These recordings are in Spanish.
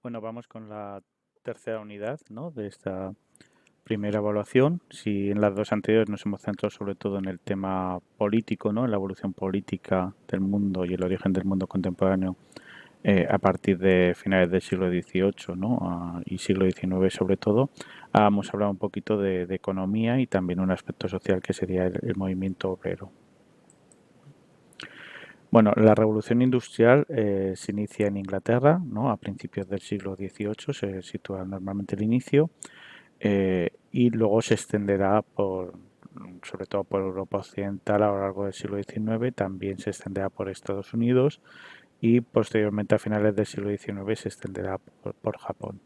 Bueno, vamos con la tercera unidad, ¿no? De esta primera evaluación. Si en las dos anteriores nos hemos centrado sobre todo en el tema político, ¿no? En la evolución política del mundo y el origen del mundo contemporáneo a partir de finales del siglo XVIII, ¿no? Y siglo XIX sobre todo. Hemos hablado un poquito de economía y también un aspecto social que sería el movimiento obrero. Bueno, la revolución industrial se inicia en Inglaterra, ¿no? A principios del siglo XVIII, se sitúa normalmente el inicio, y luego se extenderá sobre todo por Europa Occidental a lo largo del siglo XIX, también se extenderá por Estados Unidos y posteriormente a finales del siglo XIX se extenderá por Japón.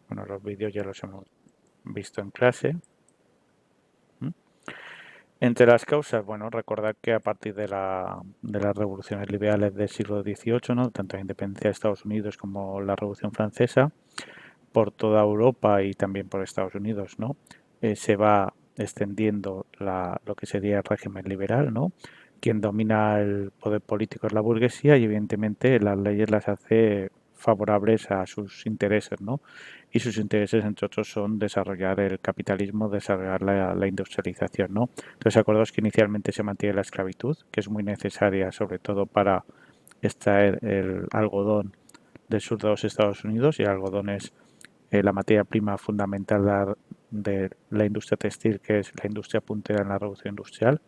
Bueno, los vídeos ya los hemos visto en clase. Entre las causas, bueno, recordar que a partir de las revoluciones liberales del siglo XVIII, ¿no? Tanto la independencia de Estados Unidos como la Revolución Francesa, por toda Europa y también por Estados Unidos, ¿no? Se va extendiendo lo que sería el régimen liberal, ¿no? Quien domina el poder político es la burguesía y evidentemente las leyes las hace favorables a sus intereses, ¿no? Y sus intereses, entre otros, son desarrollar el capitalismo, desarrollar la industrialización, ¿no? Entonces, acordaos que inicialmente se mantiene la esclavitud, que es muy necesaria, sobre todo para extraer el algodón del sur de los Estados Unidos, y el algodón es la materia prima fundamental de la industria textil, que es la industria puntera en la revolución industrial.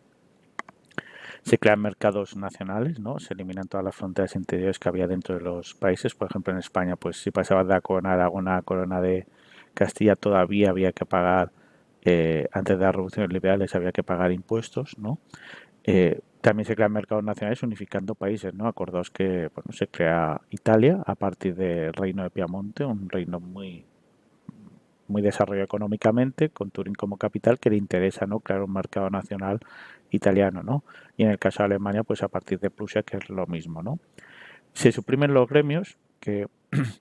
Se crean mercados nacionales, ¿no? Se eliminan todas las fronteras interiores que había dentro de los países. Por ejemplo, en España, pues si pasabas de la corona de Aragón a la corona de Castilla, todavía había que pagar, antes de las revoluciones liberales, había que pagar impuestos, ¿no? También se crean mercados nacionales unificando países, ¿no? Acordaos que bueno, se crea Italia a partir del reino de Piamonte, un reino muy desarrollado económicamente, con Turín como capital, que le interesa, ¿no? Crear un mercado nacional italiano, ¿no? Y en el caso de Alemania, pues a partir de Prusia, que es lo mismo, ¿no? Se suprimen los gremios, que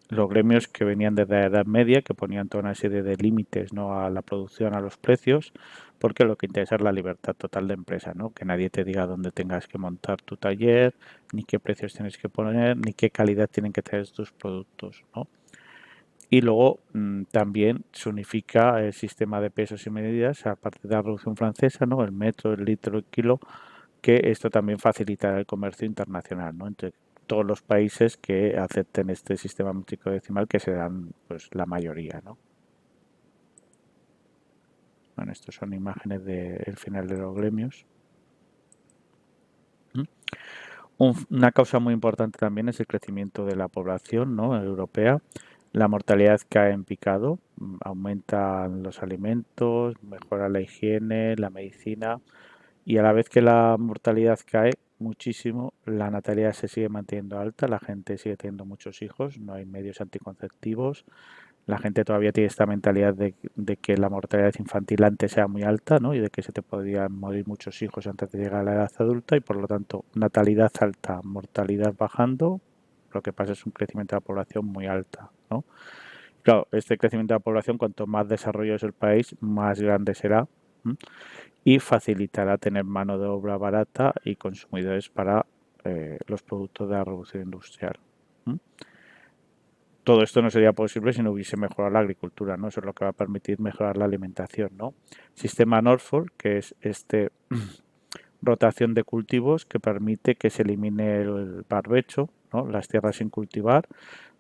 los gremios que venían desde la Edad Media, que ponían toda una serie de límites, ¿no? A la producción, a los precios, porque lo que interesa es la libertad total de empresa, ¿no? Que nadie te diga dónde tengas que montar tu taller, ni qué precios tienes que poner, ni qué calidad tienen que tener tus productos, ¿no? Y luego también se unifica el sistema de pesos y medidas a partir de la Revolución Francesa, ¿no? El metro, el litro, el kilo, que esto también facilitará el comercio internacional, ¿no? Entre todos los países que acepten este sistema métrico decimal, que serán pues la mayoría, ¿no? Bueno, estos son imágenes del final de los gremios. Una causa muy importante también es el crecimiento de la población, ¿no? Europea. La mortalidad cae en picado, aumentan los alimentos, mejora la higiene, la medicina, y a la vez que la mortalidad cae muchísimo, la natalidad se sigue manteniendo alta, la gente sigue teniendo muchos hijos, no hay medios anticonceptivos, la gente todavía tiene esta mentalidad de que la mortalidad infantil antes era muy alta, ¿no? Y de que se te podían morir muchos hijos antes de llegar a la edad adulta, y por lo tanto natalidad alta, mortalidad bajando, lo que pasa es un crecimiento de la población muy alta, ¿no? Claro, este crecimiento de la población, cuanto más desarrollo es el país, más grande será, ¿m? Y facilitará tener mano de obra barata y consumidores para los productos de la revolución industrial. ¿M? Todo esto no sería posible si no hubiese mejorado la agricultura, ¿no? Eso es lo que va a permitir mejorar la alimentación, ¿no? Sistema Norfolk, que es rotación de cultivos que permite que se elimine el barbecho, ¿no? Las tierras sin cultivar,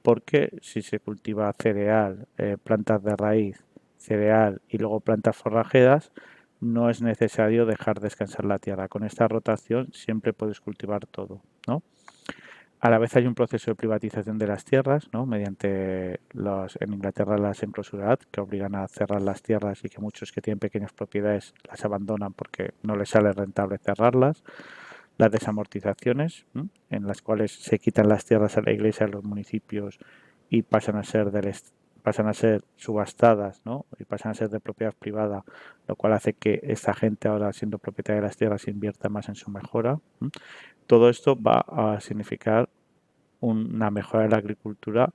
porque si se cultiva cereal, plantas de raíz, cereal y luego plantas forrajeras, no es necesario dejar descansar la tierra. Con esta rotación siempre puedes cultivar todo, ¿no? A la vez hay un proceso de privatización de las tierras, ¿no? Mediante en Inglaterra las enclosurat, que obligan a cerrar las tierras y que muchos que tienen pequeñas propiedades las abandonan porque no les sale rentable cerrarlas. Las desamortizaciones, ¿no? En las cuales se quitan las tierras a la iglesia, a los municipios, y pasan a ser subastadas, ¿no? Y pasan a ser de propiedad privada, lo cual hace que esta gente, ahora siendo propietaria de las tierras, invierta más en su mejora. Todo esto va a significar una mejora de la agricultura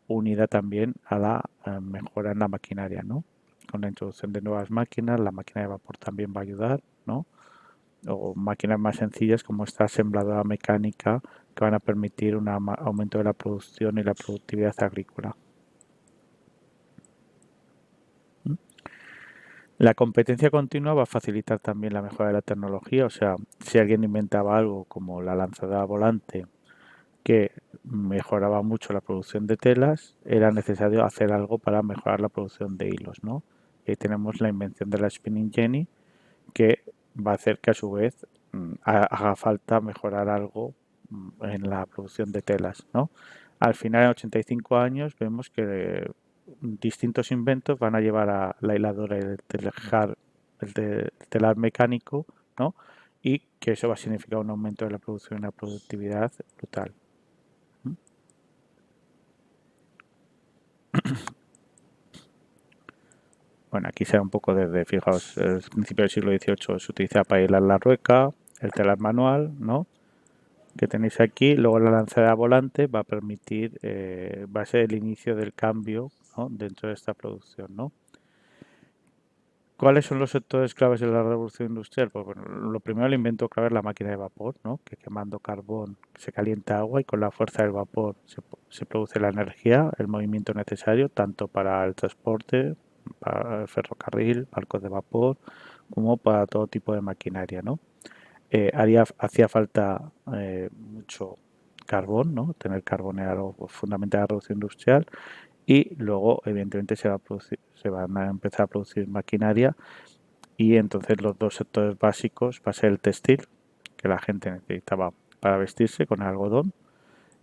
unida también a la mejora en la maquinaria, ¿no? Con la introducción de nuevas máquinas, la máquina de vapor también va a ayudar, ¿no? O máquinas más sencillas como esta asembladora mecánica que van a permitir un aumento de la producción y la productividad agrícola. La competencia continua va a facilitar también la mejora de la tecnología, o sea, si alguien inventaba algo como la lanzadera volante que mejoraba mucho la producción de telas, era necesario hacer algo para mejorar la producción de hilos, ¿no? Y ahí tenemos la invención de la spinning jenny, que va a hacer que a su vez haga falta mejorar algo en la producción de telas, ¿no? Al final, en 85 años, vemos que distintos inventos van a llevar a la hiladora y el telar mecánico, ¿no? Y que eso va a significar un aumento de la producción y la productividad brutal. Bueno, aquí se ve un poco desde, fijaos, el principio del siglo XVIII se utiliza para hilar la rueca, el telar manual, ¿no? Que tenéis aquí, luego la lanzadera volante va a permitir, va a ser el inicio del cambio, ¿no? Dentro de esta producción, ¿no? ¿Cuáles son los sectores claves de la revolución industrial? Pues bueno, lo primero, el invento clave es la máquina de vapor, ¿no? Que quemando carbón se calienta agua y con la fuerza del vapor se produce la energía, el movimiento necesario tanto para el transporte, para el ferrocarril, barcos de vapor, como para todo tipo de maquinaria, ¿no? Hacía falta mucho carbón, ¿no? Tener carbón era algo fundamental de la revolución industrial y luego evidentemente se van a empezar a producir maquinaria y entonces los dos sectores básicos va a ser el textil, que la gente necesitaba para vestirse con el algodón,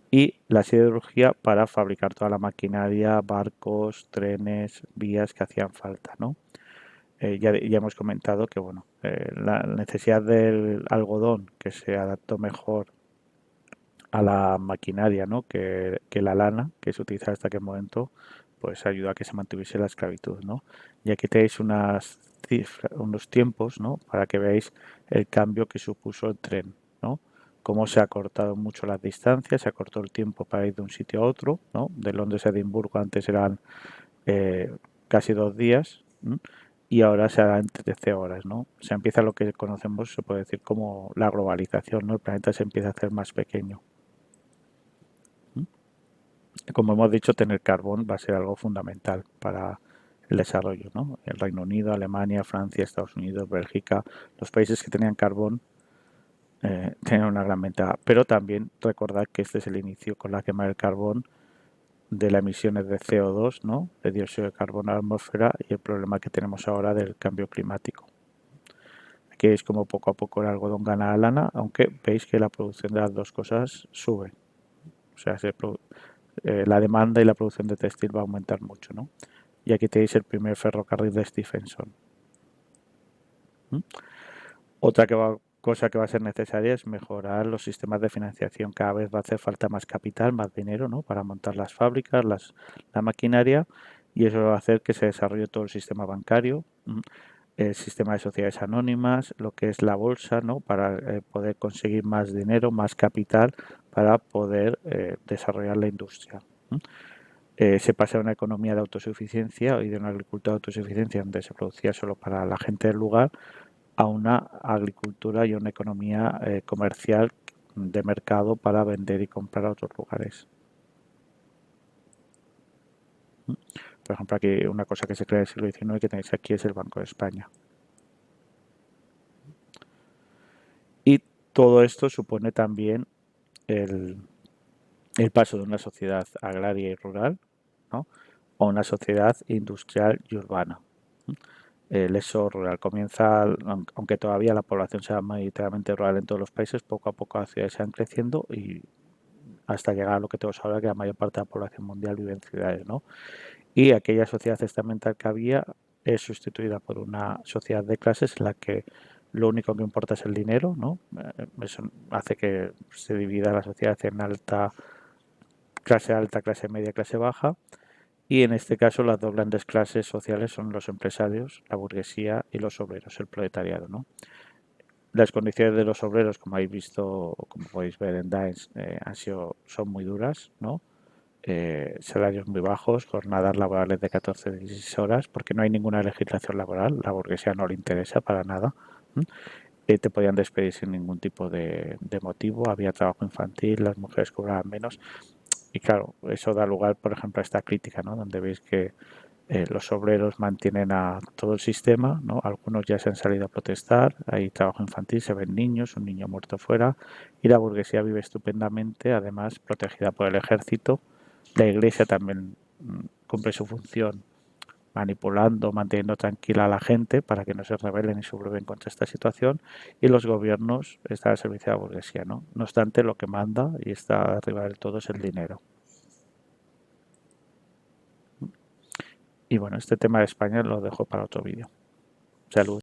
y la siderurgia para fabricar toda la maquinaria, barcos, trenes, vías que hacían falta, ¿no? Ya hemos comentado que bueno, la necesidad del algodón que se adaptó mejor a la maquinaria, ¿no? que la lana que se utiliza hasta aquel momento, pues ayudó a que se mantuviese la esclavitud, ¿no? Y aquí tenéis unas cifras, unos tiempos, ¿no? Para que veáis el cambio que supuso el tren, ¿no? Cómo se ha cortado mucho las distancias, se acortó el tiempo para ir de un sitio a otro, ¿no? De Londres a Edimburgo antes eran casi 2 días, ¿no? Y ahora se hará en 13 horas, ¿no? Se empieza lo que conocemos, se puede decir, como la globalización, ¿no? El planeta se empieza a hacer más pequeño. Como hemos dicho, tener carbón va a ser algo fundamental para el desarrollo, ¿no? El Reino Unido, Alemania, Francia, Estados Unidos, Bélgica, los países que tenían carbón tienen una gran ventaja. Pero también recordad que este es el inicio con la quema del carbón de las emisiones de CO2, ¿no? De dióxido de carbono a la atmósfera y el problema que tenemos ahora del cambio climático. Aquí veis como poco a poco el algodón gana la lana, aunque veis que la producción de las dos cosas sube. O sea, la demanda y la producción de textil va a aumentar mucho, ¿no? Y aquí tenéis el primer ferrocarril de Stephenson. Otra cosa que va a ser necesaria es mejorar los sistemas de financiación. Cada vez va a hacer falta más capital, más dinero, ¿no? Para montar las fábricas, la maquinaria, y eso va a hacer que se desarrolle todo el sistema bancario, el sistema de sociedades anónimas, lo que es la bolsa, ¿no? Para poder conseguir más dinero, más capital para poder desarrollar la industria. Se pasa de una economía de autosuficiencia y de una agricultura de autosuficiencia donde se producía solo para la gente del lugar a una agricultura y una economía comercial de mercado para vender y comprar a otros lugares. Por ejemplo, aquí una cosa que se crea en el siglo XIX que tenéis aquí es el Banco de España. Y todo esto supone también el, el paso de una sociedad agraria y rural, ¿no? A una sociedad industrial y urbana. El eso rural comienza, aunque todavía la población sea mayoritariamente rural en todos los países, poco a poco las ciudades se van creciendo y hasta llegar a lo que tenemos ahora, que la mayor parte de la población mundial vive en ciudades, ¿no? Y aquella sociedad estamental que había es sustituida por una sociedad de clases en la que lo único que importa es el dinero, ¿no? Eso hace que se divida la sociedad en alta, clase media, clase baja, y en este caso las dos grandes clases sociales son los empresarios, la burguesía y los obreros, el proletariado, ¿no? Las condiciones de los obreros, como habéis visto, o como podéis ver en Dines, son muy duras, ¿no? Salarios muy bajos, jornadas laborales de 14-16 horas, porque no hay ninguna legislación laboral, la burguesía no le interesa para nada. te podían despedir sin ningún tipo de motivo, había trabajo infantil, las mujeres cobraban menos. Y claro, eso da lugar, por ejemplo, a esta crítica, ¿no? Donde veis que los obreros mantienen a todo el sistema, ¿no? Algunos ya se han salido a protestar, hay trabajo infantil, se ven niños, un niño muerto fuera, y la burguesía vive estupendamente, además protegida por el ejército. La iglesia también cumple su función manipulando, manteniendo tranquila a la gente para que no se rebelen y subleven contra esta situación, y los gobiernos están al servicio de la burguesía, ¿no? No obstante, lo que manda y está arriba del todo es el dinero. Y bueno, este tema de España lo dejo para otro vídeo. Salud.